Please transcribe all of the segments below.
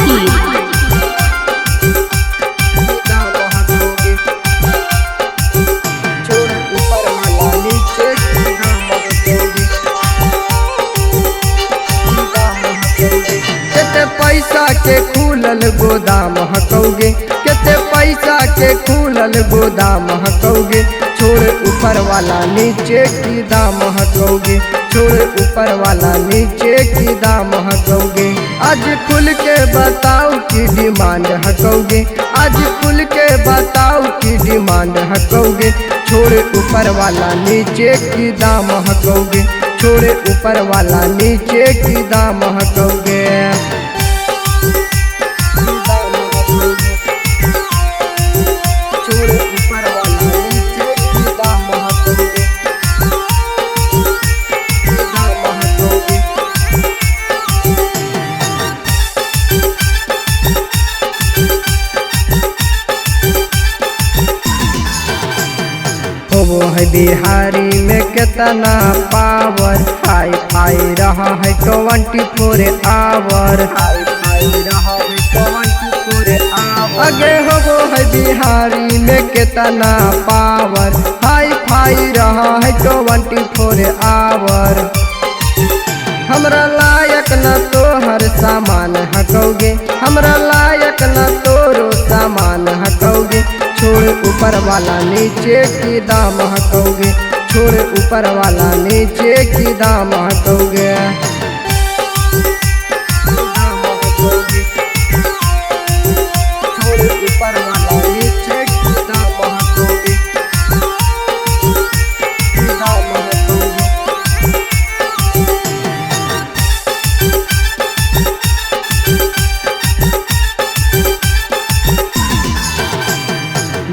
राजगीर। केते पैसा के खुलल गोदाम हकौगे, केते पैसा के खुलल गोदाम हकौगे। छोड़ ऊपर वाला नीचे की दाम हकौगे, छोड़ ऊपर वाला नीचे की दाम हकौगे। आज खुल के बताओ की डिमांड हकौगे, आज खुल के बताओ की डिमांड हकौगे। छोड़ ऊपर वाला नीचे की दाम हकौगे, छोड़ ऊपर वाला नीचे की दाम हकौगे। छोड़ ऊपर वाला नीचे की दाम हकौगे, दाम हकौगे। वो है बिहारी में कितना पावर, हाई फाई रहा है 24 आवर, हाई फाई रहा है 24 आवर। अगे वो है बिहारी में कितना पावर, हाई फाई रहा है 24 आवर। हमरा लायक न तो हर सामान हकौगे, हमरा लायक न तोरो सामान हकौगे। छोड़ ऊपर वाला नीचे की दाम हकौगे, छोड़ ऊपर वाला नीचे की दाम हकौगे। छोड़ ऊपर वाला नीचे की दाम हकौगे, दाम हकौगे।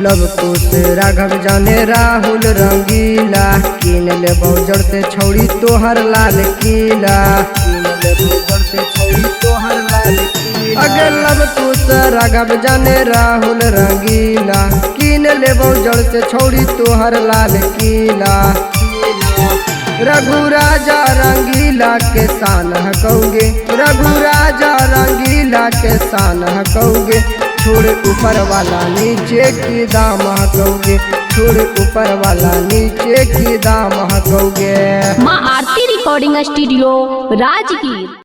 लव कुश राघव जाने राहुल रंगीला, कीन ले बौजर से छौड़ी तोहर लाल किला, कीन ले बौजर से छौड़ी तोहर लाल किला। अगे लव कुश राघव जाने राहुल रंगीला, कीन ले बौजर से छौड़ी तोहर लाल किला। रघु राजा रंगीला के शान हकौगे, रघु राजा रंगीला के शान हकौगे। छोड़ ऊपर वाला नीचे की दाम हकौगे, छोड़ ऊपर वाला नीचे की दाम हकौगे। माँ आरती रिकॉर्डिंग स्टूडियो राजगीर।